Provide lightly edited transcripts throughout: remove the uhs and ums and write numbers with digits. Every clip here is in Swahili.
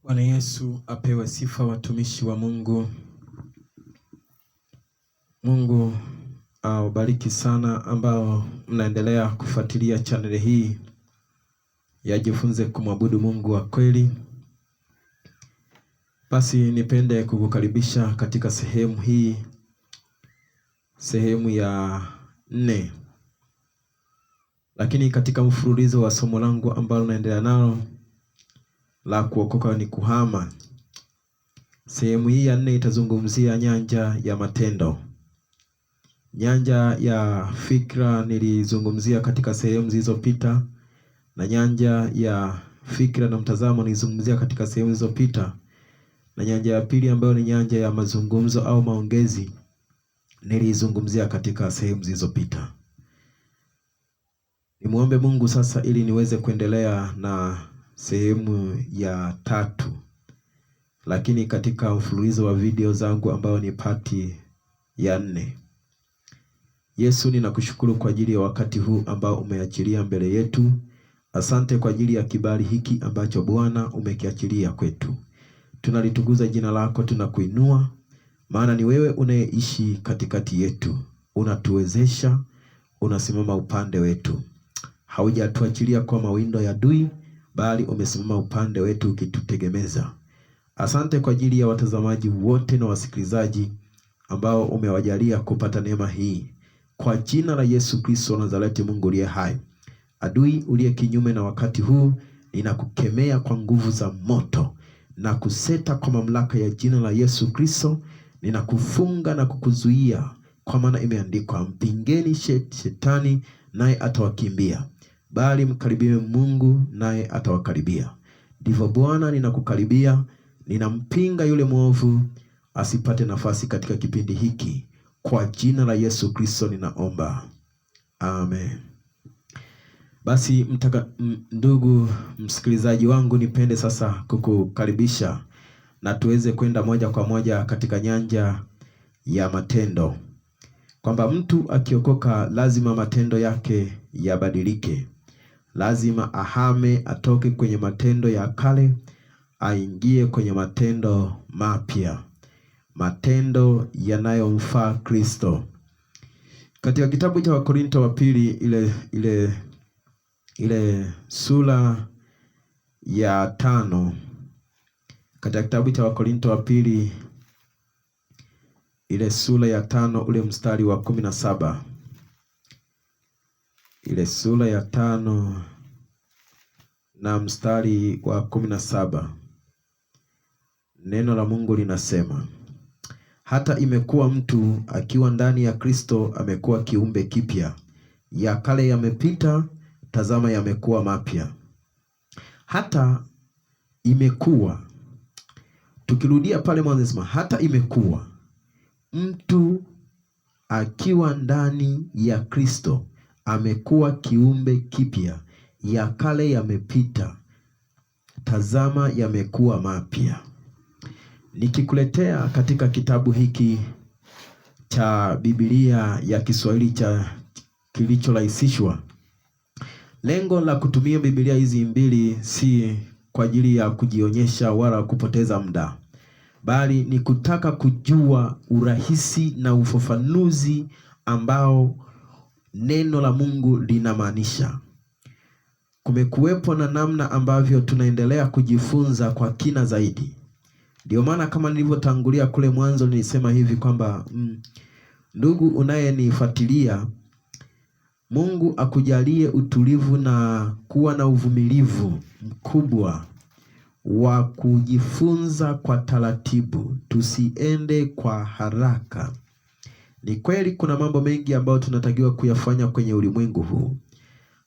Bwana Yesu apewe sifa, watumishi wa Mungu. Mungu awabariki sana ambao mnaendelea kufuatilia chaneli hii ya Jifunze Kumwabudu Mungu wa Kweli. Basi nipende kukukaribisha katika sehemu hii, sehemu ya 4. Lakini katika mfululizo wa somo langu ambalo naendelea nalo la kuokoka ni kuhama. Sehemu hii ya 4 itazungumzia nyanja ya matendo. Nyanja ya fikra nilizungumzia katika sehemu zilizopita, na nyanja ya fikra na mtazamo nilizungumzia katika sehemu zilizopita, na nyanja ya pili ambayo ni nyanja ya mazungumzo au maongezi nilizungumzia katika sehemu zilizopita. Nimuombe Mungu sasa ili niweze kuendelea na sehemu ya 3, lakini katika mfululizo wa video zangu ambao ni pati ya 4. Yesu, ninakushukuru kwa ajili ya wakati huu ambao umeachilia mbele yetu. Asante kwa ajili ya kibali hiki ambacho Bwana umekiachilia kwetu. Tunalitukuza jina lako, tunakuinua, maana ni wewe unayeishi katikati yetu. Unatuwezesha, unasimama upande wetu. Haujatuachilia kwa mawindo ya adui, bali umesimama upande wetu ukitutegemeza. Asante kwa ajili ya watazamaji wote na wasikilizaji ambao umewajalia kupata neema hii. Kwa jina la Yesu Kristo wa Nazareti, Mungu uliye hai, adui uliye kinyume na wakati huu, ninakukemea kwa nguvu za moto na kuseta kwa mamlaka ya jina la Yesu Kristo. Ninakufunga na kukuzuia, kwa maana imeandikwa, mpingeni shetani naye atawakimbia, bali mkaribie Mungu naye atawakaribia. Ndivyo Bwana, ninakukaribia, ninampinga yule mwovu asipate nafasi katika kipindi hiki. Kwa jina la Yesu Kristo ninaomba. Amen. Basi ndugu msikilizaji wangu, nipende sasa kukukaribisha na tuweze kwenda moja kwa moja katika nyanja ya matendo. Kwamba mtu akiokoka lazima matendo yake yabadilike. Lazima ahame, atoke kwenye matendo ya kale, aingie kwenye matendo mapya. Matendo yanayomfaa Kristo. Katika kitabu cha Wakorinto wa pili ile sura ya 5, katika kitabu cha Wakorinto wa pili ile sura ya 5 ule mstari wa 17, ile sura ya 5 na mstari wa 17, neno la Mungu linasema, hata imekuwa mtu akiwa ndani ya Kristo amekuwa kiumbe kipya, ya kale yamepita, tazama yamekuwa mapya. Hata imekuwa, tukirudia pale mwanzo, hata imekuwa mtu akiwa ndani ya Kristo amekuwa kiumbe kipya, ya kale yamepita, tazama yamekuwa mapya. Nikikuletea katika kitabu hiki cha Biblia ya Kiswahili cha kilichorahisishwa. Lengo la kutumia Biblia hizi mbili si kwa ajili ya kujionyesha wala kupoteza muda, bali ni kutaka kujua urahisi na ufafanuzi ambao neno la Mungu linamaanisha. Kumekuwepo na namna ambavyo tunaendelea kujifunza kwa kina zaidi. Ndio maana kama nilivyotangulia kule mwanzo nilisema hivi kwamba ndugu unayenifuatilia, Mungu akujalie utulivu na kuwa na uvumilivu mkubwa wa kujifunza kwa taratibu. Tusiende kwa haraka. Ni kweli kuna mambo mengi ambayo tunatakiwa kuyafanya kwenye ulimwengu huu,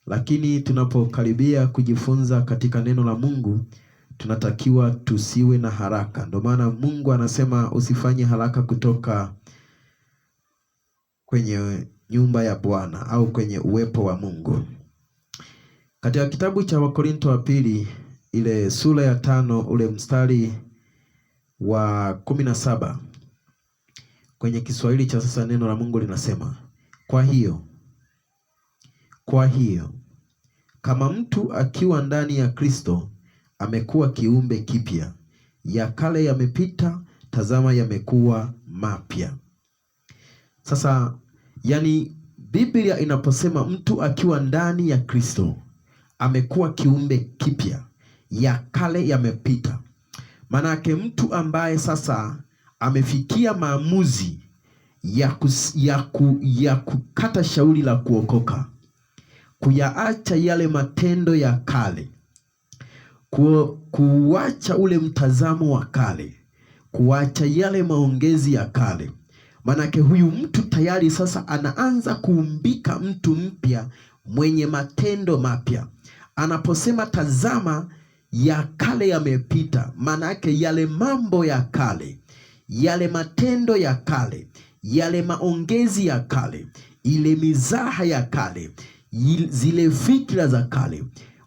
lakini tunapokaribia kujifunza katika neno la Mungu, tunatakiwa tusiwe na haraka. Ndio maana Mungu anasema usifanye haraka kutoka kwenye nyumba ya Bwana au kwenye uwepo wa Mungu. Katika kitabu cha Wakorinto wa pili ile sura ya 5 ule mstari wa 17, kwenye Kiswahili cha sasa neno la Mungu linasema, kwa hiyo kama mtu akiwa ndani ya Kristo amekuwa kiumbe kipya, ya kale yamepita, tazama yamekuwa mapya. Sasa yani Biblia inaposema mtu akiwa ndani ya Kristo amekuwa kiumbe kipya, ya kale yamepita, manake mtu ambaye sasa amefikia maamuzi ya kukata shauri la kuokoka, kuyaacha yale matendo ya kale, kuacha ule mtazamo wa kale, kuacha yale maongezi ya kale. Manake huyu mtu tayari sasa anaanza kuumbika mtu mpya mwenye matendo mapya. Anaposema tazama ya kale yamepita, manake yale mambo ya kale, yale matendo ya kale, yale maongezi ya kale, ile mizaha ya kale, zile fikra za kale,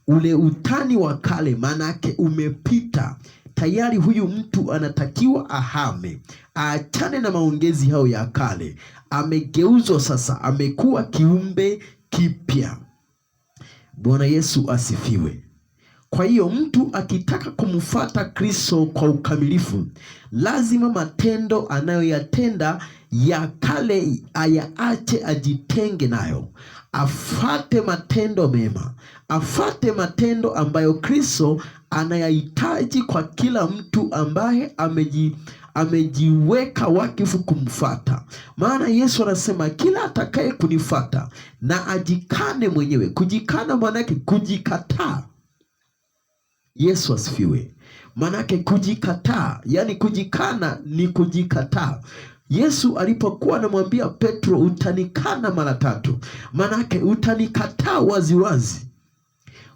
ule utani wa kale, manake umepita. Tayari huyu mtu anatakiwa ahame, aachane na maongezi hao ya kale. Amegeuzwa sasa, amekuwa kiumbe kipya. Bwana Yesu asifiwe. Kwa hiyo mtu akitaka kumfuata Kristo kwa ukamilifu, lazima matendo anayoyatenda ya kale ayaache, ajitenge nayo, afate matendo mema, afate matendo ambayo Kristo anayahitaji kwa kila mtu ambaye amejiweka wakifu kumfuata. Maana Yesu anasema kila atakaye kunifuata na ajikane mwenyewe. Kujikana manake kujikataa. Yesu asifiwe. Manake kujikataa, yani kujikana ni kujikataa. Yesu alipokuwa anamwambia Petro, utanikana mara 3, manake utanikataa waziwazi.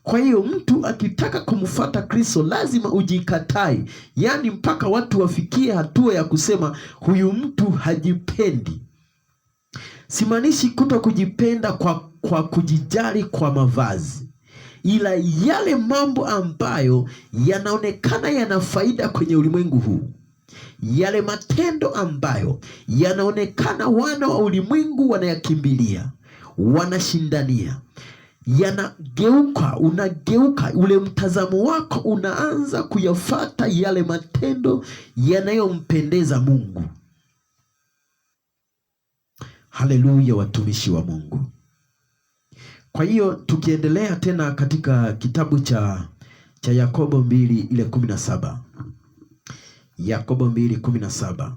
Kwa hiyo mtu akitaka kumfuata Kristo lazima ujikatai, yani mpaka watu wafikie hatua ya kusema huyu mtu hajipendi. Simaanishi kuto kujipenda kwa kujijali kwa mavazi, ila yale mambo ambayo yanaonekana yana faida kwenye ulimwengu huu, yale matendo ambayo yanaonekana wana wa ulimwengu wanayakimbilia, wanashindania, yanageuka, unageuka, ule mtazamo wako unaanza kuyafuata yale matendo yanayompendeza Mungu. Haleluya, watumishi wa Mungu. Kwa hiyo tukiendelea tena katika kitabu cha Yakobo 2:17. Yakobo 2:17.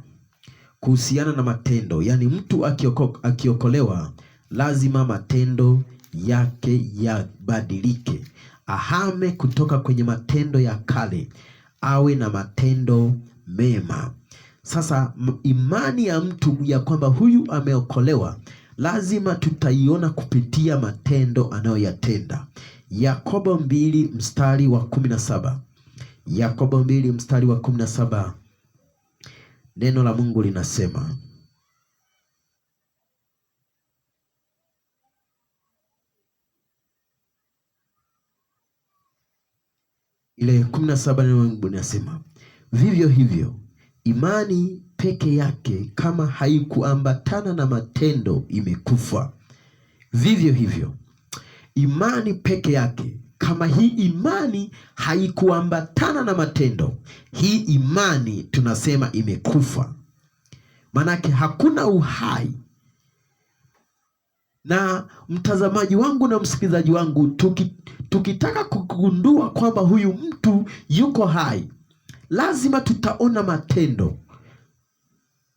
Kuhusiana na matendo, yani mtu akiokolewa lazima matendo yake yabadilike. Ahame kutoka kwenye matendo ya kale, awe na matendo mema. Sasa imani ya mtu ya kwamba huyu ameokolewa lazima tutaiona kupitia matendo anayoyatenda. Yakobo 2:17. Yakobo 2:17. Neno la Mungu linasema, ile 17, neno la Mungu linasema, vivyo hivyo imani peke yake kama haikuambatana na matendo imekufa. Vivyo hivyo imani peke yake, kama hii imani haikuambatana na matendo, hii imani tunasema imekufa. Manake hakuna uhai. Na mtazamaji wangu na msikilizaji wangu, tukitaka kugundua kwamba huyu mtu yuko hai, lazima tutaona matendo.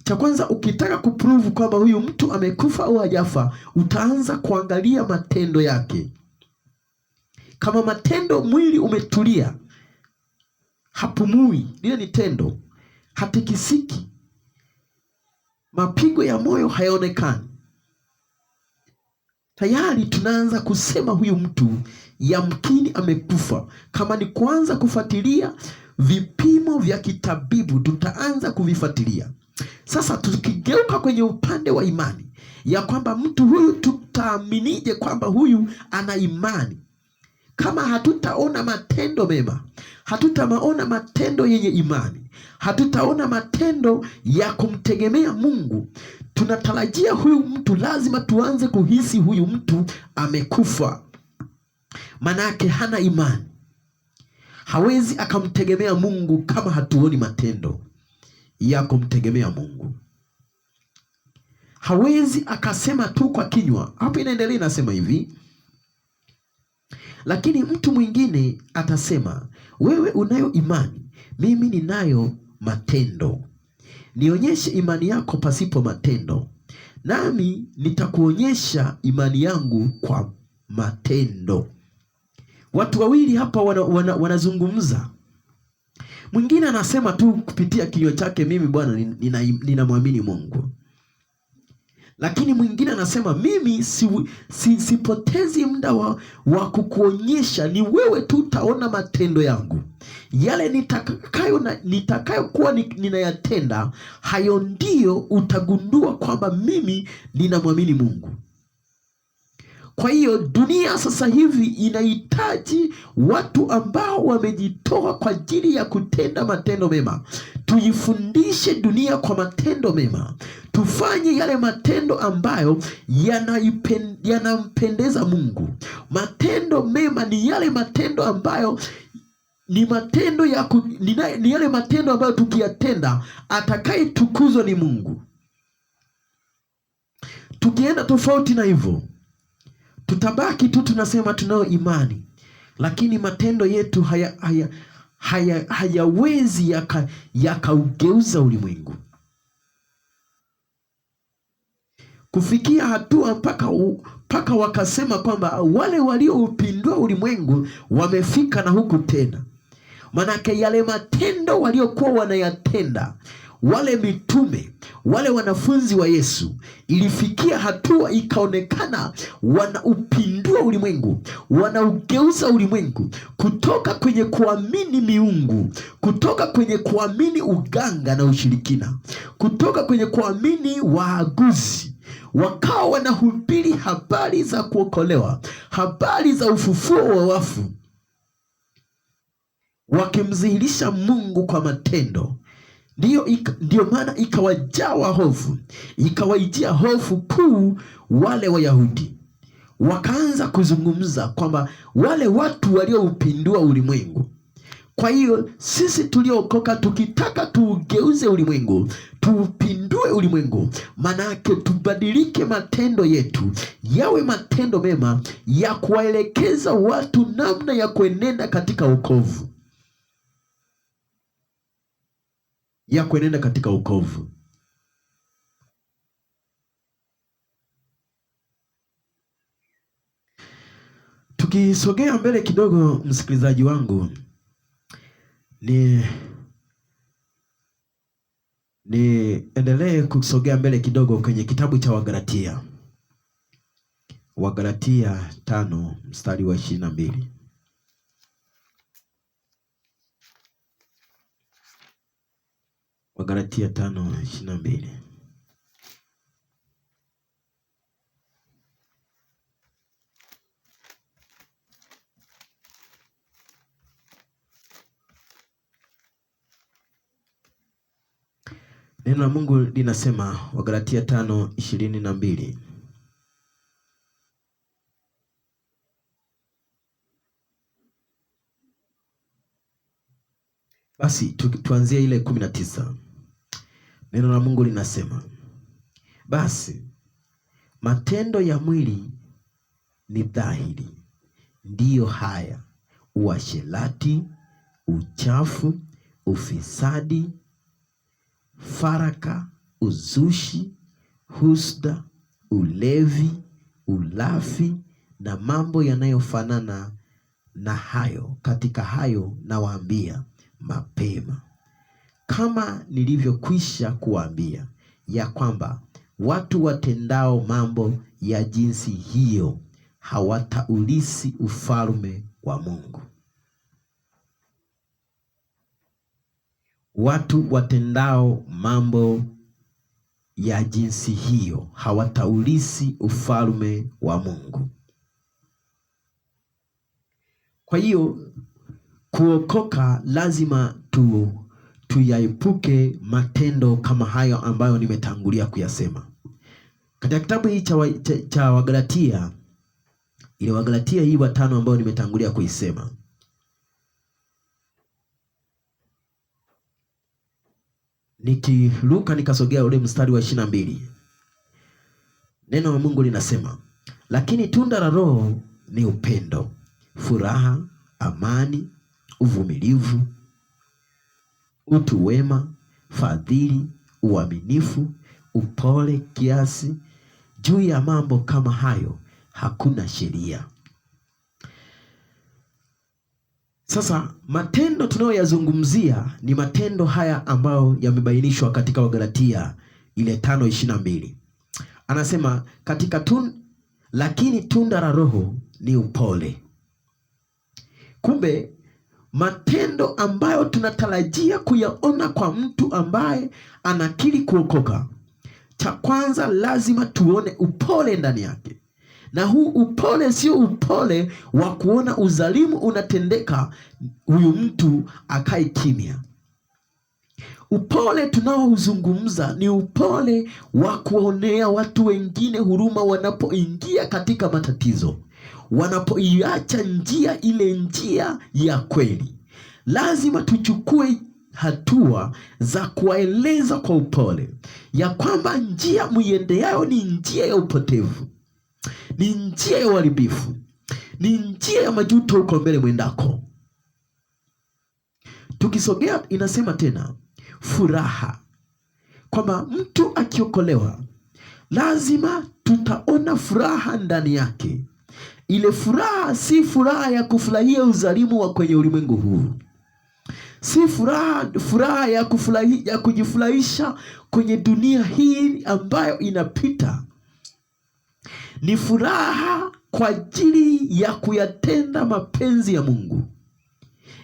Cha kwanza, ukitaka kuprove kwamba huyu mtu amekufa au hajafa, utaanza kuangalia matendo yake. Kama matendo, mwili umetulia, hapumui, lile ni tendo. Hatikisiki, mapigo ya moyo hayaonekani, tayari tunaanza kusema huyu mtu yamkini amekufa. Kama ni kuanza kufuatilia vipimo vya kitabibu, tutaanza kuvifuatilia. Sasa tukigeuka kwenye upande wa imani, ya kwamba mtu huyu tutaaminije kwamba huyu ana imani? Kama hatutaona matendo mema, hatutaona matendo yenye imani, hatutaona matendo ya kumtegemea Mungu, tunatarajia huyu mtu, lazima tuanze kuhisi huyu mtu amekufa. Manake hana imani. hawezi akamtegemea Mungu kama hatuoni matendo ya kumtegemea Mungu. Hawezi akasema tu kwa kinywa. Hapo inaendelea inasema hivi, lakini mtu mwingine atasema, wewe unayo imani, mimi ninayo matendo. Nionyeshe imani yako pasipo matendo, nami nitakuonyesha imani yangu kwa matendo. Watu wawili hapa wanazungumza. Mwingine anasema tu kupitia kinywa chake, mimi Bwana ninamwamini Mungu. Lakini mwingine anasema mimi sipotezi muda wa kukuonyesha, ni wewe tu utaona matendo yangu. Yale nitakayokuwa ninayatenda, hayo ndio utagundua kwamba mimi ninamwamini Mungu. Kwa hiyo dunia sasa hivi inahitaji watu ambao wamejitoa kwa ajili ya kutenda matendo mema. Tuifundishe dunia kwa matendo mema. Tufanye yale matendo ambayo yanampendeza Mungu. Matendo mema ni yale matendo ambayo ni yale matendo ambayo tukiyatenda atakayetukuzwa ni Mungu. Tukienda tofauti na hivyo, tutabaki tu tunasema tunayo imani, lakini matendo yetu hayawezi yakaugeuza ulimwengu. Kufikia hatua mpaka wakasema kwamba wale walioupindua ulimwengu wamefika na huku tena. Manake yale matendo waliokuwa wanayatenda wale mitume, wale wanafunzi wa Yesu, ilifikia hatua ikaonekana wanaupindua ulimwengu, wanaugeuza ulimwengu kutoka kwenye kuamini miungu, kutoka kwenye kuamini uganga na ushirikina, kutoka kwenye kuamini waaguzi, wakawa wanahubiri habari za kuokolewa, habari za ufufuo wa wafu, wakimdhihirisha Mungu kwa matendo. Ndiyo maana ikawajawa hofu, ikawaijia hofu kuu wale Wayahudi. Wakaanza kuzungumza kwamba wale watu walioupindua ulimwengu. Kwa hiyo sisi tuliookoka tukitaka tuugeuze ulimwengu, tuupindue ulimwengu, manake tubadilike matendo yetu yawe matendo mema ya kuwaelekeza watu namna ya kuenenda katika wokovu, ya kuenenda katika wokovu. Tukisogea mbele kidogo, msikilizaji wangu, niendelee kusogea mbele kidogo kwenye kitabu cha Wagalatia. Wagalatia 5 mstari wa 22. Wagalatia 5:22. Neno la Mungu linasema, Wagalatia 5:22. Basi tuanzie ile 19. Neno la Mungu linasema, basi matendo ya mwili ni dhahiri, ndiyo haya: uasherati, uchafu, ufisadi, faraka, uzushi, husda, ulevi, ulafi na mambo yanayofanana na hayo. Katika hayo nawaambia mapema, kama nilivyokwisha kuwaambia, ya kwamba watu watendao mambo ya jinsi hiyo hawataurithi ufalme wa Mungu. Watu watendao mambo ya jinsi hiyo hawataurithi ufalme wa Mungu. Kwa hiyo kuokoka lazima tuyaepuke matendo kama hayo ambayo nimetangulia kuyasema. Katika kitabu hii cha Wagalatia, ile Wagalatia hii 5 ambayo nimetangulia kuisema, Nikiruka nikasogea ule mstari wa 22, neno la Mungu linasema, lakini tunda la Roho ni upendo, furaha, amani, uvumilivu, utu wema, fadhili, uaminifu, upole, kiasi. Juu ya mambo kama hayo hakuna sheria. Sasa matendo tunayoyazungumzia ni matendo haya ambayo yamebainishwa katika Wagalatia ile 5:22. Anasema lakini tunda la Roho ni upole. Kumbe matendo ambayo tunatarajia kuyaona kwa mtu ambaye anakiri kuokoka, cha kwanza lazima tuone upole ndani yake. Na huu upole sio upole wa kuona udhalimu unatendeka huyu mtu akae kimya. Upole tunaozungumza ni upole wa kuonea watu wengine huruma wanapoingia katika matatizo, wanapoiacha njia ile njia ya kweli. Lazima tuchukue hatua za kuwaeleza kwa upole ya kwamba njia muiendeayo ni njia ya upotevu, ni njia ya uharibifu, ni njia ya majuto huko mbele mwendako. Tukisogea inasema tena furaha, kwamba mtu akiokolewa lazima tutaona furaha ndani yake. Ile furaha si furaha ya kufurahia udhalimu wa kwenye ulimwengu huu, si furaha ya kujifurahisha kwenye dunia hii ambayo inapita. Ni furaha kwa ajili ya kuyatenda mapenzi ya Mungu.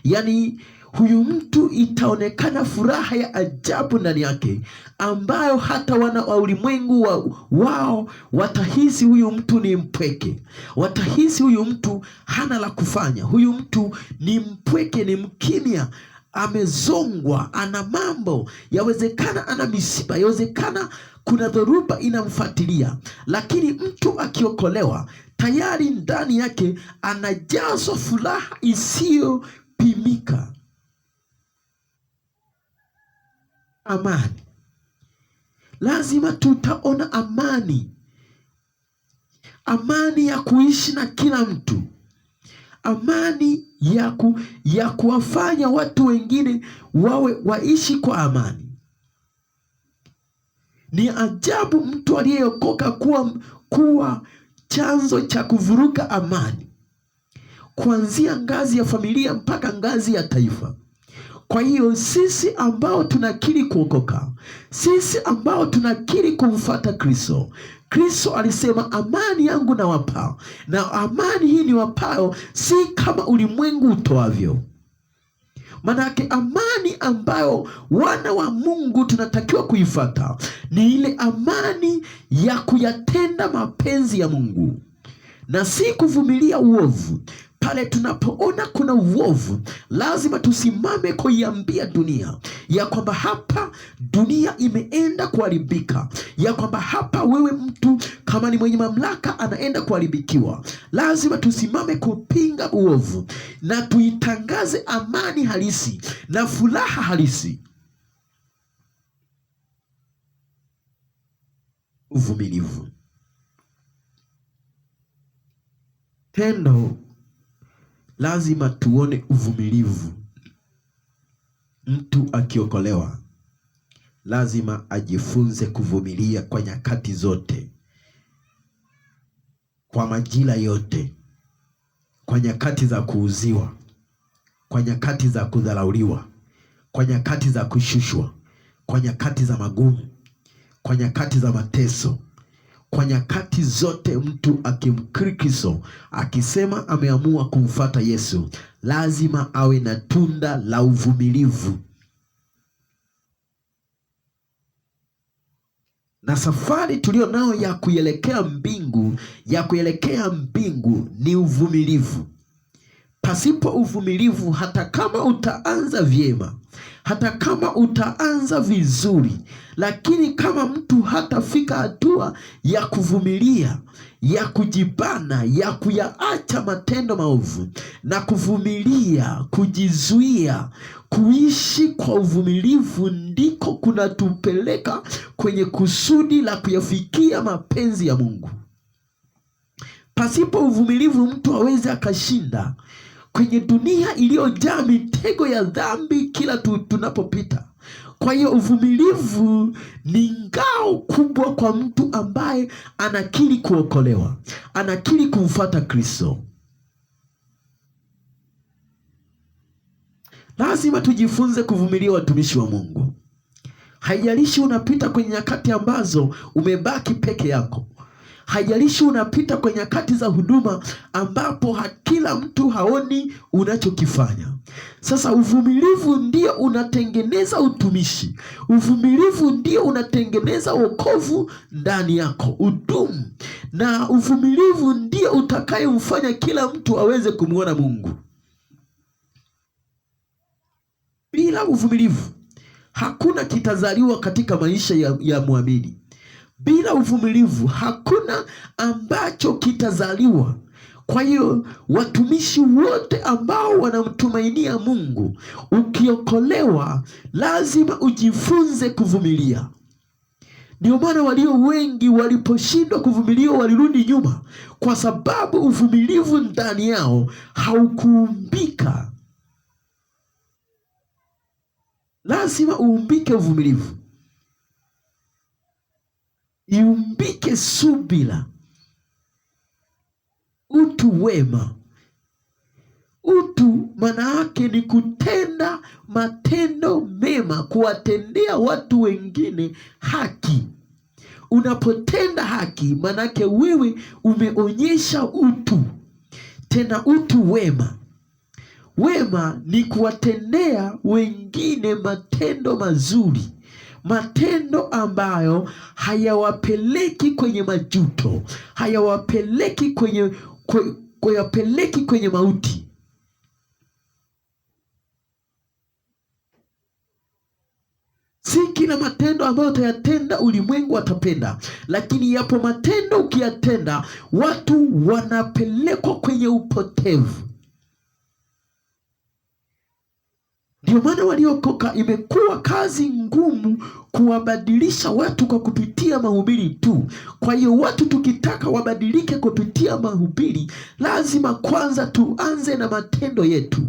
Yaani huyu mtu itaonekana furaha ya ajabu ndani yake, ambayo hata wana wa ulimwengu wao watahisi huyu mtu ni mpweke, watahisi huyu mtu hana la kufanya, huyu mtu ni mpweke, ni mkimya, amezongwa, ana mambo, yawezekana ana misiba, yawezekana kuna dhoruba inamfuatilia. Lakini mtu akiokolewa tayari ndani yake anajazwa furaha isiyopimika. Amani, lazima tutaona amani, amani ya kuishi na kila mtu, amani ya kuwafanya watu wengine waishi kwa amani. Ni ajabu mtu aliyeokoka kuwa chanzo cha kuvuruga amani, kuanzia ngazi ya familia mpaka ngazi ya taifa. Kwa hiyo sisi ambao tunakiri kuokoka, sisi ambao tunakiri kumfuata Kristo, Kristo alisema amani yangu nawapa, na amani hii niwapayo si kama ulimwengu utoavyo. Manake amani ambayo wana wa Mungu tunatakiwa kuifuata ni ile amani ya kuyatenda mapenzi ya Mungu na si kuvumilia uovu. Pale tunapoona kuna uovu, lazima tusimame kuiambia dunia ya kwamba hapa dunia imeenda kuharibika, ya kwamba hapa wewe mtu kama ni mwenye mamlaka anaenda kuharibikiwa. Lazima tusimame kupinga uovu na tuitangaze amani halisi na furaha halisi. Uvumilivu, tendo lazima tuone uvumilivu. Mtu akiokolewa lazima ajifunze kuvumilia kwa nyakati zote, kwa majira yote, kwa nyakati za kuuziwa, kwa nyakati za kudharauliwa, kwa nyakati za kushushwa, kwa nyakati za magumu, kwa nyakati za mateso. Kwa nyakati zote mtu akimkiri Kristo, akisema ameamua kumfuata Yesu, lazima awe na tunda la uvumilivu. Na safari tulio nao ya kuelekea mbingu ni uvumilivu. Pasipo uvumilivu, hata kama utaanza vyema, hata kama utaanza vizuri, lakini kama mtu hatafika hatua ya kuvumilia, ya kujibana, ya kuyaacha matendo maovu na kuvumilia, kujizuia, kuishi kwa uvumilivu, ndiko kunatupeleka kwenye kusudi la kuyafikia mapenzi ya Mungu. Pasipo uvumilivu, mtu hawezi akashinda kwenye dunia iliyojaa mitego ya dhambi kila tunapopita. Kwa hiyo uvumilivu ni ngao kubwa kwa mtu ambaye anakiri kuokolewa, anakiri kumfuata Kristo. Lazima tujifunze kuvumilia, watumishi wa Mungu. Haijalishi unapita kwenye nyakati ambazo umebaki peke yako. Haijalishi unapita kwenye nyakati za huduma ambapo kila mtu haoni unachokifanya. Sasa uvumilivu ndio unatengeneza utumishi. Uvumilivu ndio unatengeneza wokovu ndani yako, udumu. Na uvumilivu ndio utakayemfanya kila mtu aweze kumwona Mungu. Bila uvumilivu hakuna kitazaliwa katika maisha ya muamini. Bila uvumilivu hakuna ambacho kitazaliwa. Kwa hiyo watumishi wote ambao wanamtumainia Mungu, ukiokolewa lazima ujifunze kuvumilia. Ndio maana walio wengi waliposhindwa kuvumilia walirudi nyuma, kwa sababu uvumilivu ndani yao haukuumbika. Lazima uumbike uvumilivu, iumbike subira, utu wema. Utu maana yake ni kutenda matendo mema, kuwatendea watu wengine haki. Unapotenda haki, maana yake wewe umeonyesha utu, tena utu wema. Wema ni kuwatendea wengine matendo mazuri, matendo ambayo hayawapeleki kwenye majuto, hayawapeleki kwenye mauti. Si kila matendo ambayo utayatenda ulimwengu watapenda, lakini yapo matendo ukiyatenda watu wanapelekwa kwenye upotevu. Ndio maana waliokoka imekuwa kazi ngumu kuwabadilisha watu kwa kupitia mahubiri tu. Kwa hiyo watu tukitaka wabadilike kupitia mahubiri, lazima kwanza tuanze na matendo yetu,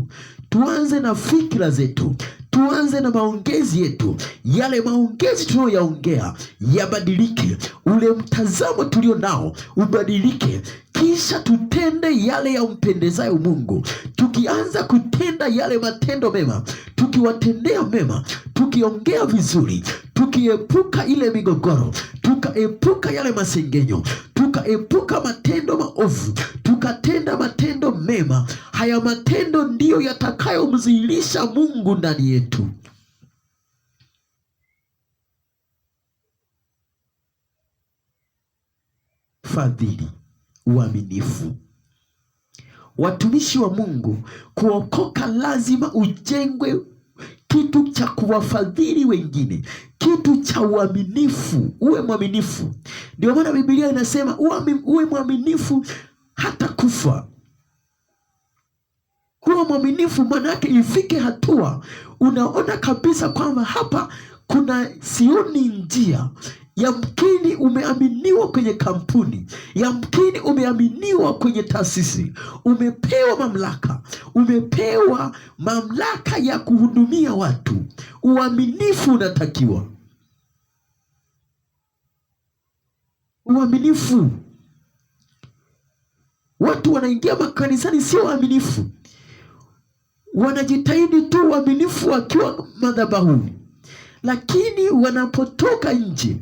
tuanze na fikra zetu, tuanze na maongezi yetu. Yale maongezi tunayoyaongea yabadilike, ule mtazamo tulio nao ubadilike, kisha tutende yale yampendezayo Mungu. Tukianza kutenda yale matendo mema, tukiwatendea mema, tukiongea vizuri, tukiepuka ile migogoro, tukaepuka yale masengenyo, tukaepuka matendo maovu, tukatenda matendo mema, haya matendo ndiyo yatakayomdhihirisha Mungu ndani yetu. Fadhili, uaminifu. Watumishi wa Mungu, kuokoka lazima ujengwe kitu cha kuwafadhili wengine, kitu cha uaminifu. Uwe mwaminifu. Ndio maana Biblia inasema uwe mwaminifu hata kufa. Kuwa mwaminifu maana yake ifike hatua unaona kabisa kwamba hapa sioni njia. Yamkini umeaminiwa kwenye kampuni, yamkini umeaminiwa kwenye taasisi, umepewa mamlaka ya kuhudumia watu. Uaminifu unatakiwa. Uaminifu. Watu wanaingia makanisani sio waaminifu, wanajitahidi tu uaminifu wakiwa madhabahuni, lakini wanapotoka nje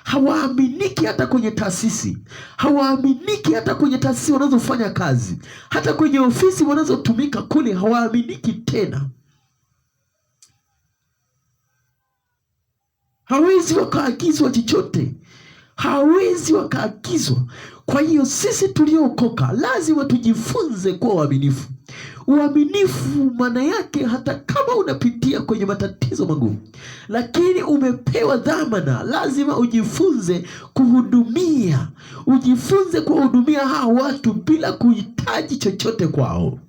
hawaaminiki hata kwenye taasisi, hawaaminiki hata kwenye taasisi wanazofanya kazi, hata kwenye ofisi wanazotumika kule hawaaminiki tena. Hawezi wakaagizwa chochote, hawezi wakaagizwa. Kwa hiyo sisi tuliokoka lazima tujifunze kuwa waaminifu. Uaminifu maana yake hata kama unapitia kwenye matatizo magumu, lakini umepewa dhamana, lazima ujifunze kuhudumia, ujifunze kuwahudumia hawa watu bila kuhitaji chochote kwao.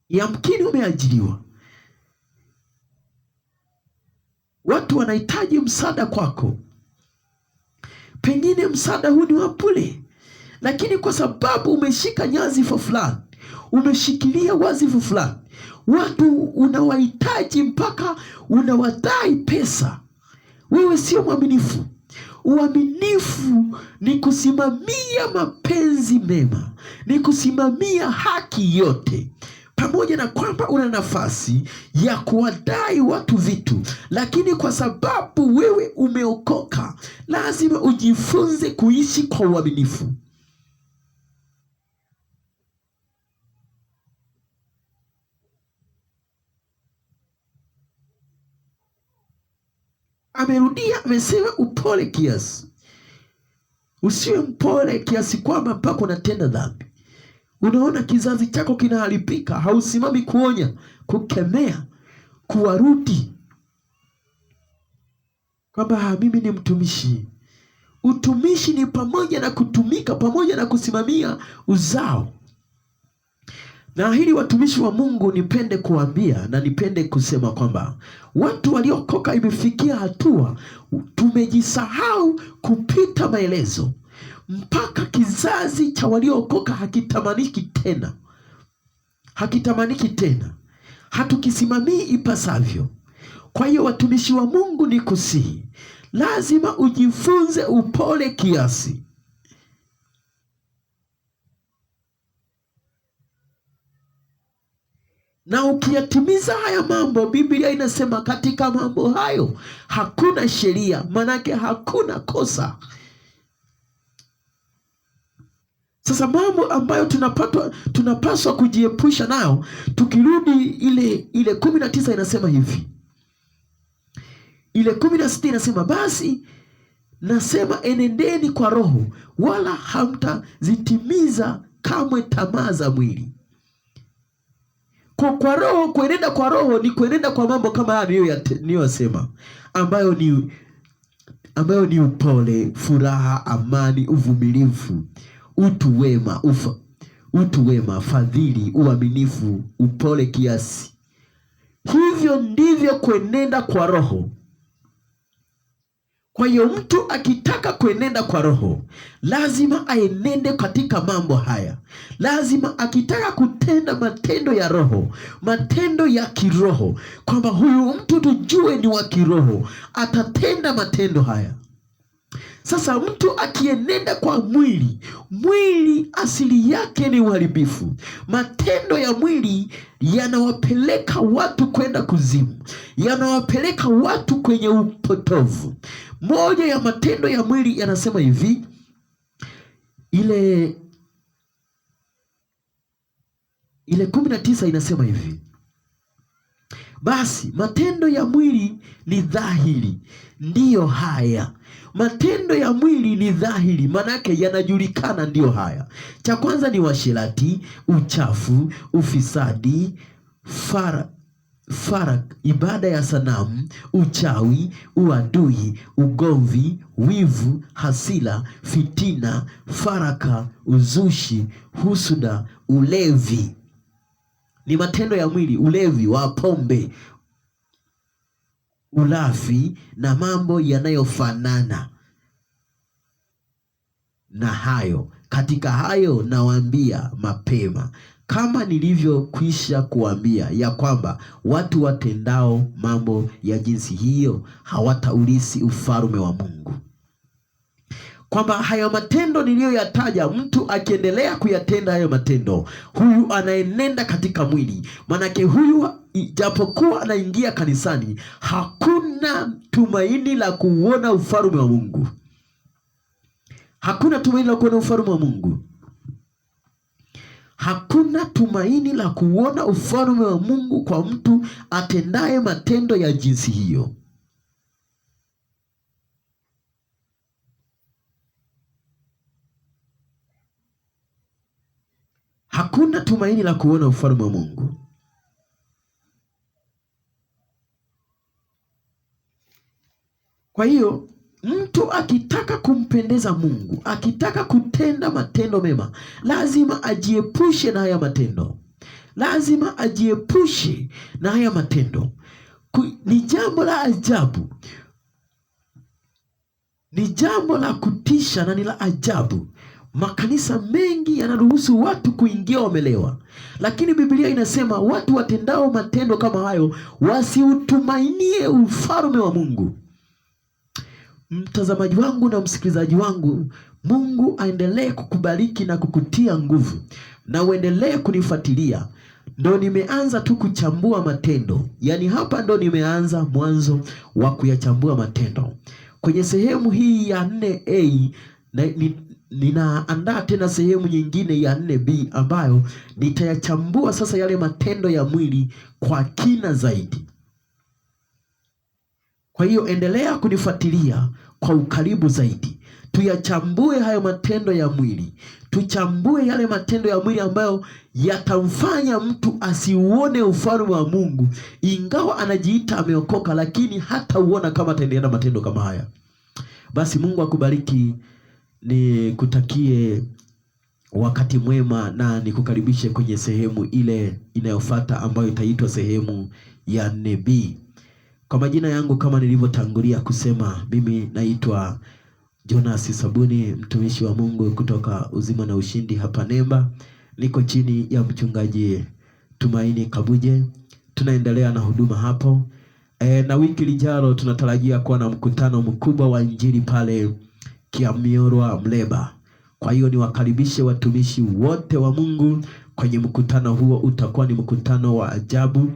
Yamkini umeajiriwa, watu wanahitaji msaada kwako, pengine msaada huu ni wa bure, lakini kwa sababu umeshika nyadhifa fulani, umeshikilia wazifa fulani, watu unawahitaji mpaka unawadai pesa, wewe sio mwaminifu. Uaminifu ni kusimamia mapenzi mema, ni kusimamia haki yote, pamoja na kwamba una nafasi ya kuwadai watu vitu, lakini kwa sababu wewe umeokoka, lazima ujifunze kuishi kwa uaminifu. Amerudia, amesema upole kiasi. Usiwe mpole kiasi kwamba mpaka unatenda dhambi. Unaona kizazi chako kinaharibika, hausimami kuonya, kukemea, kuwarudi kwamba mimi ni mtumishi. Utumishi ni pamoja na kutumika, pamoja na kusimamia uzao. Na hili watumishi wa Mungu, nipende kuambia na nipende kusema kwamba watu waliokoka imefikia hatua tumejisahau kupita maelezo, mpaka kizazi cha waliokoka hakitamaniki tena, hatukisimamii ipasavyo. Kwa hiyo watumishi wa Mungu, ni kusihi, lazima ujifunze upole kiasi. Na ukiyatimiza haya mambo, Biblia inasema katika mambo hayo hakuna sheria, manake hakuna kosa. Sasa mambo ambayo tunapaswa kujiepusha nayo, tukirudi ile 19 inasema hivi. Ile 16 inasema, basi nasema enendeni kwa Roho, wala hamtazitimiza kamwe tamaa za mwili. Kwa Roho, kuenenda kwa Roho ni kuenenda kwa mambo kama haya niliyosema, ambayo ni upole, furaha, amani, uvumilivu, utu wema, fadhili, uaminifu, upole kiasi. Hivyo ndivyo kuenenda kwa Roho. Kwa hiyo mtu akitaka kuenenda kwa Roho, lazima aenende katika mambo haya. Lazima akitaka kutenda matendo ya Roho, matendo ya kiroho, kwamba huyu mtu tujue ni wa kiroho, atatenda matendo haya. Sasa mtu akienenda kwa mwili asili yake ni uharibifu. Matendo ya mwili yanawapeleka watu kwenda kuzimu, yanawapeleka watu kwenye upotovu. Moja ya matendo ya mwili yanasema hivi, ile 19 inasema hivi, basi matendo ya mwili ni dhahiri, ndiyo haya. Matendo ya mwili ni dhahiri, manake yanajulikana, ndiyo haya. Cha kwanza ni uasherati, uchafu, ufisadi, ibada ya sanamu, uchawi, uadui, ugomvi, wivu, hasira, fitina, faraka, uzushi, husuda, ulevi. Ni matendo ya mwili: ulevi wa pombe, ulafi na mambo yanayofanana na hayo. Katika hayo nawaambia mapema, kama nilivyokwisha kuambia, ya kwamba watu watendao mambo ya jinsi hiyo hawataurithi ufalme wa Mungu. Kwamba hayo matendo niliyoyataja, mtu akiendelea kuyatenda hayo matendo, huyu anaenenda katika mwili. Manake huyu japokuwa anaingia kanisani, hakuna tumaini la kuona ufalme wa Mungu. Hakuna tumaini la kuona ufalme wa Mungu. Hakuna tumaini la kuona ufalme wa Mungu kwa mtu atendaye matendo ya jinsi hiyo. hakuna tumaini la kuona ufalme wa Mungu. Kwa hiyo mtu akitaka kumpendeza Mungu, akitaka kutenda matendo mema, lazima ajiepushe na haya matendo. Lazima ajiepushe na haya matendo. Ni jambo la ajabu, ni jambo la kutisha na ni la ajabu. Makanisa mengi yanaruhusu watu kuingia wamelewa, lakini Biblia inasema watu watendao matendo kama hayo wasiutumainie ufalme wa Mungu. Mtazamaji wangu na msikilizaji wangu, Mungu aendelee kukubariki na kukutia nguvu, na uendelee kunifuatilia. Ndo nimeanza tu kuchambua matendo, yaani hapa ndo nimeanza mwanzo wa kuyachambua matendo. Kwenye sehemu hii ya 4A ninaandaa tena sehemu nyingine ya 4B ambayo nitayachambua sasa yale matendo ya mwili kwa kina zaidi. Kwa hiyo endelea kunifuatilia kwa ukaribu zaidi. Tuyachambue hayo matendo ya mwili. Tuchambue yale matendo ya mwili ambayo yatamfanya mtu asiuone ufalme wa Mungu, ingawa anajiita ameokoka, lakini hata uona kama ataendelea na matendo kama haya. Basi Mungu akubariki, nikutakie wakati mwema na nikukaribishe kwenye sehemu ile inayofuata ambayo itaitwa sehemu ya 4B. Kwa majina yangu kama nilivyotangulia kusema, mimi naitwa Jonas Sabuni, mtumishi wa Mungu kutoka Uzima na Ushindi hapa Nemba. Niko chini ya mchungaji Tumaini Kabuje. Tunaendelea na huduma hapo. Na wiki lijalo tunatarajia kuwa na mkutano mkubwa wa injili pale Kiamiorwa Mleba. Kwa hiyo niwakaribishe watumishi wote wa Mungu kwenye mkutano huo. Utakuwa ni mkutano wa ajabu.